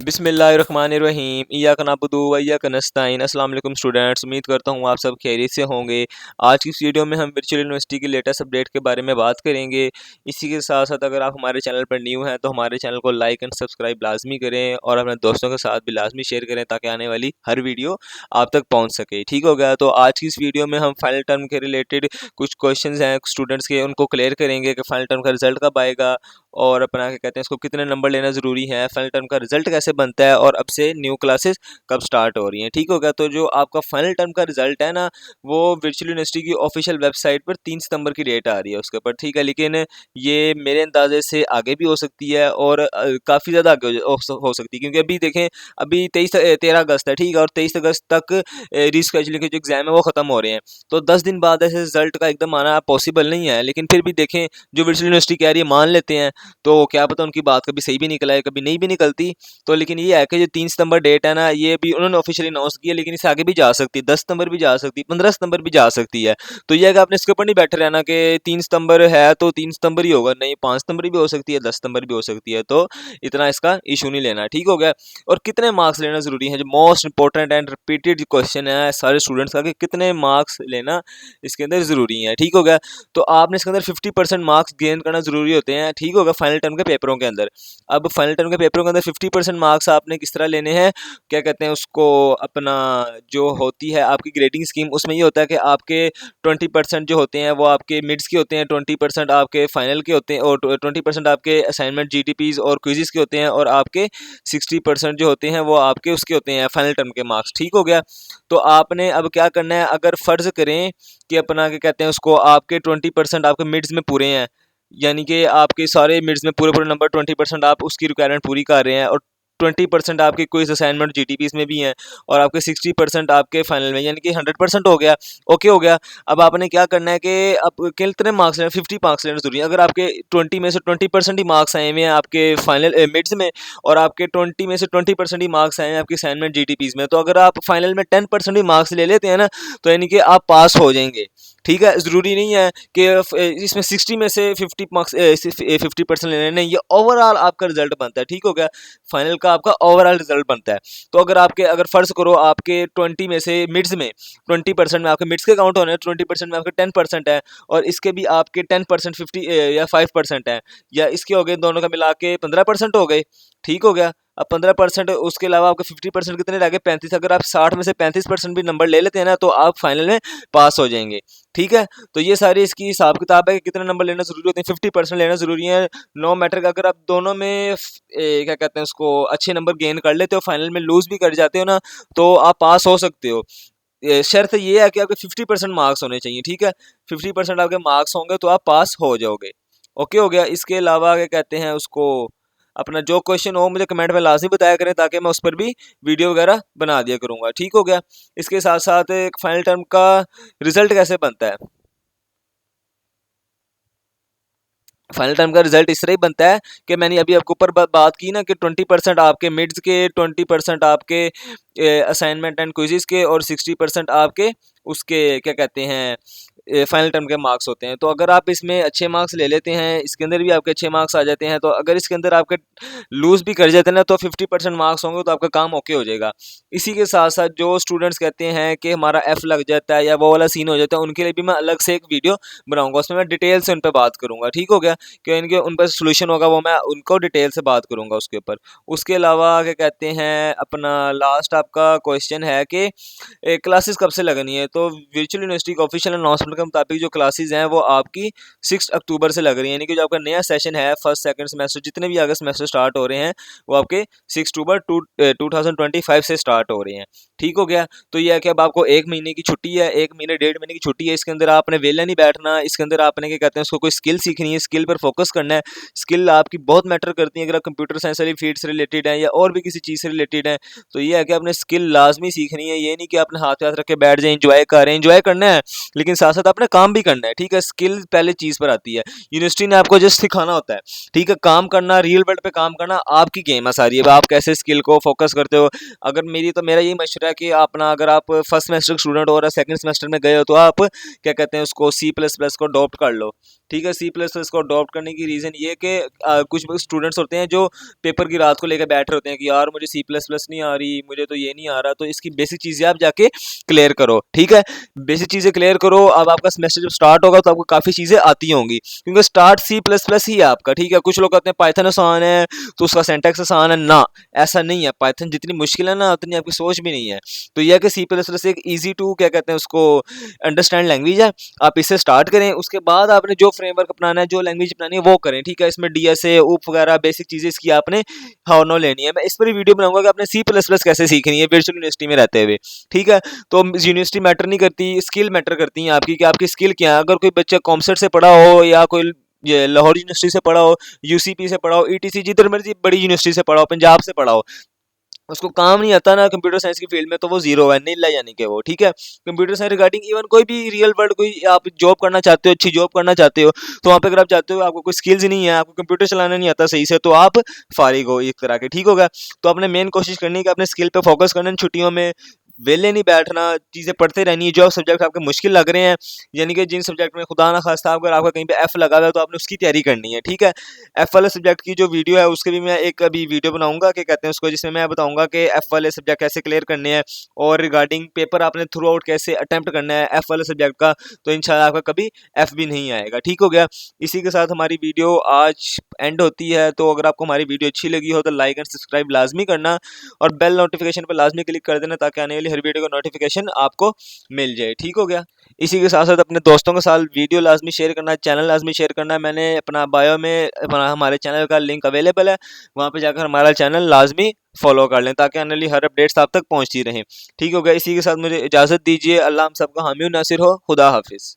बिस्मिल्लाहिर्रहमानिर्रहीम इय्याक नअबुदु व इय्याक नस्तईन। अस्सलाम वालेकुम स्टूडेंट्स, उम्मीद करता हूँ आप सब खैरियत से होंगे। आज की इस वीडियो में हम वर्चुअल यूनिवर्सिटी की लेटेस्ट अपडेट के बारे में बात करेंगे। इसी के साथ साथ अगर आप हमारे चैनल पर न्यू हैं तो हमारे चैनल को लाइक एंड सब्सक्राइब लाजमी करें और अपने दोस्तों के साथ भी लाजमी शेयर करें ताकि आने वाली हर वीडियो आप तक पहुँच सके। ठीक हो गया, तो आज की इस वीडियो में हम फाइनल टर्म के रिलेटेड कुछ क्वेश्चन हैं स्टूडेंट्स के, उनको क्लियर करेंगे कि फाइनल टर्म का रिजल्ट कब आएगा और अपना क्या कहते हैं इसको कितने नंबर लेना ज़रूरी है, फाइनल टर्म का रिजल्ट कैसे बनता है और अब से न्यू क्लासेस कब स्टार्ट हो रही हैं। ठीक हो गया, तो जो आपका फाइनल टर्म का रिजल्ट है ना, वो वर्चुअल यूनिवर्सिटी की ऑफिशियल वेबसाइट पर 3 सितंबर की डेट आ रही है उसके ऊपर। ठीक है, लेकिन ये मेरे अंदाजे से आगे भी हो सकती है और काफ़ी ज़्यादा आगे हो सकती है, क्योंकि अभी देखें अभी 13 अगस्त है। ठीक है, और 23 अगस्त तक रीस्केड्यूलिंग के जो एग्ज़ाम है वो ख़त्म हो रहे हैं, तो 10 दिन बाद ऐसे रिजल्ट का एकदम आना पॉसिबल नहीं है। लेकिन फिर भी देखें जो वर्चुअल यूनिवर्सिटी कह रही है मान लेते हैं, तो क्या पता उनकी बात कभी सही भी निकल आए कभी नहीं भी निकलती। तो लेकिन ये है कि जो 3 सितंबर डेट है ना, ये भी उन्होंने ऑफिशियली अनाउंस की है, लेकिन इससे आगे भी जा सकती है, 10 सितंबर भी जा सकती है, 15 सितंबर भी जा सकती है। तो ये है कि आपने इसके ऊपर नहीं बैठे रहना कि 3 सितंबर है तो 3 सितंबर ही होगा, नहीं 5 सितंबर भी हो सकती है, 10 सितंबर भी हो सकती है। तो इतना इसका इशू नहीं लेना। ठीक हो गया, और कितने मार्क्स लेना ज़रूरी है, जो most important and repeated question है सारे स्टूडेंट्स का, कि कितने मार्क्स लेना इसके अंदर ज़रूरी है। ठीक हो गया, तो आपने इसके अंदर 50% मार्क्स गेन करना ज़रूरी होते हैं। ठीक होगा, फाइनल टर्म के पेपरों के अंदर। अब फाइनल टर्म के पेपरों के अंदर 50% मार्क्स आपने किस तरह लेने हैं, क्या कहते हैं उसको, अपना जो होती है आपकी ग्रेडिंग स्कीम, उसमें ये होता है कि आपके 20% जो होते हैं वो आपके मिड्स के होते हैं, 20% आपके फाइनल के होते हैं और 20% आपके असाइनमेंट जीटीपीज और क्विज़ेस के होते हैं, और आपके 60% जो होते हैं वो आपके उसके होते हैं फाइनल टर्म के मार्क्स। ठीक हो गया, तो आपने अब क्या करना है, अगर फ़र्ज़ करें कि अपना क्या कहते हैं उसको, आपके 20% आपके मिड्स में पूरे हैं, यानी कि आपके सारे मिड्स में पूरे नंबर 20% आप उसकी रिक्वायरमेंट पूरी कर रहे हैं, और 20% आपके क्विज असाइनमेंट जीटीपीस में भी हैं, और आपके 60% आपके फाइनल में, यानी कि 100% हो गया। ओके हो गया, अब आपने क्या करना है कि अब कितने मार्क्स लेना, 50 मार्क्स लेना जरूरी है। अगर आपके 20 में से 20% ही मार्क्स आए हुए हैं आपके फाइनल मिड्स में, और आपके 20 में से 20% ही मार्क्स आए हैं आपके असाइनमेंट जीटीपीस में, तो अगर आप फाइनल में 10% ही मार्क्स ले लेते हैं ना, तो यानी कि आप पास हो जाएंगे। ठीक है, ज़रूरी नहीं है कि इसमें 60 में से 50 मार्क्स 50% लेने, नहीं, ये ओवरऑल आपका रिजल्ट बनता है। ठीक हो गया, फाइनल का आपका ओवरऑल रिजल्ट बनता है। तो अगर फ़र्ज़ करो आपके 20 में से मिड्स में 20% में आपके मिड्स के काउंट होने हैं, 20% में आपके 10% है, और इसके भी आपके 10% 50 या 5% है, या इसके हो गए दोनों का मिला के 15% हो गए। ठीक हो गया, अब 15%, उसके अलावा आपके 50% कितने रह गए, 35। अगर आप 60 में से 35% भी नंबर ले लेते हैं ना, तो आप फाइनल में पास हो जाएंगे। ठीक है, तो ये सारी इसकी हिसाब किताब है कि कितने नंबर लेना ज़रूरी होते हैं, 50% लेना ज़रूरी है। नो मैटर का अगर आप दोनों में क्या कहते हैं उसको, अच्छे नंबर गेन कर लेते हो, फाइनल में लूज़ भी कर जाते हो ना, तो आप पास हो सकते हो। शर्त ये है कि आपके 50% मार्क्स होने चाहिए। ठीक है, 50% आपके मार्क्स होंगे तो आप पास हो जाओगे। ओके हो गया, इसके अलावा क्या कहते हैं उसको, अपना जो क्वेश्चन हो मुझे कमेंट में लाजमी बताया करें ताकि मैं उस पर भी वीडियो वगैरह बना दिया करूँगा। ठीक हो गया, इसके साथ साथ एक फाइनल टर्म का रिजल्ट कैसे बनता है। फाइनल टर्म का रिजल्ट इस तरह ही बनता है कि मैंने अभी आपको ऊपर बात की ना कि 20% आपके मिड्स के, 20% आपके असाइनमेंट एंड क्विज़ेस के, और 60% आपके उसके क्या कहते हैं फाइनल टर्म के मार्क्स होते हैं। तो अगर आप इसमें अच्छे मार्क्स ले लेते हैं, इसके अंदर भी आपके अच्छे मार्क्स आ जाते हैं, तो अगर इसके अंदर आपके लूज़ भी कर जाते हैं ना, तो 50% मार्क्स होंगे तो आपका काम ओके हो जाएगा। इसी के साथ साथ जो स्टूडेंट्स कहते हैं कि हमारा एफ़ लग जाता है या वो वाला सीन हो जाता है, उनके लिए भी मैं अलग से एक वीडियो बनाऊंगा, उसमें मैं डिटेल से उन पर बात करूंगा। ठीक हो गया, कि इनके उन पर सोल्यूशन होगा वो मैं उनको डिटेल से बात करूंगा उसके ऊपर। उसके अलावा क्या कहते हैं, अपना लास्ट आपका क्वेश्चन है कि क्लासेस कब से लगनी है। तो वर्चुअल यूनिवर्सिटी के ऑफिशियल अनाउंसमेंट के मुताबिक जो क्लासेस हैं वो आपकी 6 अक्टूबर से लग रही है, यानी कि जो आपका नया सेशन है फर्स्ट सेकंड सेमेस्टर, जितने भी आगे सेमेस्टर स्टार्ट हो रहे हैं वो आपके 6 अक्टूबर 2025 से स्टार्ट हो रहे हैं। ठीक हो गया, तो ये है कि अब आपको 1 महीने की छुट्टी है, 1 महीने 1.5 महीने की छुट्टी है। इसके अंदर आपने वेला नहीं बैठना, इसके अंदर आपने क्या कहते हैं उसको, कोई स्किल सीखनी है, स्किल पर फोकस करना है। स्किल आपकी बहुत मैटर करती है, अगर आप कंप्यूटर साइंस वाली फील्ड से रिलेटेड हैं या और भी किसी चीज़ से रिलेटेड हैं, तो ये है कि आपने स्किल लाजमी सीखनी है। ये नहीं कि आपने हाथ पे हाथ रख के बैठ जाए, इंजॉय कर रहे हैं, इंजॉय करना है, लेकिन साथ साथ साथ आपने काम भी करना है, ठीक है। स्किल पहले चीज़ पर आती है, यूनिवर्सिटी ने आपको जस्ट सिखाना होता है, ठीक है। काम करना, रियल वर्ल्ड पे काम करना आपकी गेम है सारी, अब आप कैसे स्किल को फोकस करते हो। अगर मेरा यही मशवरा है कि अपना, अगर आप फर्स्ट सेमेस्टर स्टूडेंट हो और सेकंड सेमेस्टर में गए हो तो आप क्या कहते हैं उसको C++ को अडॉप्ट कर लो, ठीक है। C++ को अडॉप्ट करने की रीज़न ये है कि कुछ स्टूडेंट्स होते हैं जो पेपर की रात को लेकर बैठ रहे होते हैं कि यार मुझे C++ नहीं आ रही, मुझे तो ये नहीं आ रहा, तो इसकी बेसिक चीज़ें आप जाके क्लियर करो, ठीक है। बेसिक चीज़ें क्लियर करो, अब आपका सेमेस्टर जब स्टार्ट होगा तो आपको काफ़ी चीज़ें आती होंगी, क्योंकि स्टार्ट C++ ही है आपका, ठीक है। कुछ लोग कहते हैं पाइथन आसान है तो उसका सिंटैक्स आसान है, ना ऐसा नहीं है। पाइथन जितनी मुश्किल है ना उतनी आपकी सोच भी नहीं है। तो यह है कि C++ एक ईजी टू क्या कहते हैं उसको अंडरस्टैंड लैंग्वेज है, आप इससे स्टार्ट करें। उसके बाद आपने जो फ्रेमवर्क अपनाना है, जो लैंग्वेज अपनानी है वो करें, ठीक है। इसमें DSA, ऊप वगैरह बेसिक चीज़ें इसकी आपने हाउ नो लेनी है। मैं इस पर ही वीडियो बनाऊंगा कि आपने C++ कैसे सीखनी है वर्चुअल यूनिवर्सिटी में रहते हुए, ठीक है। तो यूनिवर्सिटी मैटर नहीं करती, स्किल मैटर करती है आपकी, कि आपकी स्किल क्या है। अगर कोई बच्चा कॉमसेट से पढ़ा हो या कोई ये लाहौर यूनिवर्सिटी से पढ़ा हो, UCP से पढ़ा हो, ETC जिधर मर्जी बड़ी यूनिवर्सिटी से पढ़ा हो, पंजाब से पढ़ा हो, उसको काम नहीं आता ना कंप्यूटर साइंस की फील्ड में, तो वो जीरो है, नीला यानी कि वो, ठीक है। कंप्यूटर साइंस रिगार्डिंग इवन कोई भी रियल वर्ल्ड कोई आप जॉब करना चाहते हो, अच्छी जॉब करना चाहते हो, तो वहाँ पे अगर आप चाहते हो आपको कोई स्किल्स नहीं है, आपको कंप्यूटर चलाना नहीं आता सही से, तो आप फारिग हो एक तरह के, ठीक होगा। तो आपने मेन कोशिश करनी है कि अपने स्किल पे फोकस करना है, छुट्टियों में वेले नहीं बैठना, चीज़ें पढ़ते रहनी है। जो सब्जेक्ट आपके मुश्किल लग रहे हैं, यानी कि जिन सब्जेक्ट में खुदा ना खास्ता अगर आपका कहीं पे F लगा हुआ है तो आपने उसकी तैयारी करनी है, ठीक है। F वाले सब्जेक्ट की जो वीडियो है उसके भी मैं एक अभी वीडियो बनाऊंगा, कि कहते हैं उसको, जिसमें मैं बताऊंगा कि F वाले सब्जेक्ट कैसे क्लियर करने हैं और रिगार्डिंग पेपर आपने थ्रू आउट कैसे अटेम्प्ट करना है F वाले सब्जेक्ट का, तो इंशाल्लाह आपका कभी F भी नहीं आएगा, ठीक हो गया। इसी के साथ हमारी वीडियो आज एंड होती है। तो अगर आपको हमारी वीडियो अच्छी लगी हो तो लाइक एंड सब्सक्राइब लाजमी करना और बेल नोटिफिकेशन पर लाजमी क्लिक कर देना, ताकि आने वाली हर वीडियो का नोटिफिकेशन आपको मिल जाए, ठीक हो गया। इसी के साथ साथ अपने दोस्तों के साथ वीडियो लाजमी शेयर करना, चैनल लाजमी शेयर करना। मैंने अपना बायो में अपना हमारे चैनल का लिंक अवेलेबल है, वहाँ पे जाकर हमारा चैनल लाजमी फॉलो कर लें, ताकि आने वाली हर अपडेट्स आप तक पहुँचती रहें, ठीक हो गया। इसी के साथ मुझे इजाज़त दीजिए। अल्लाह हम सबका हामी नासिर हो। खुदा हाफिज़।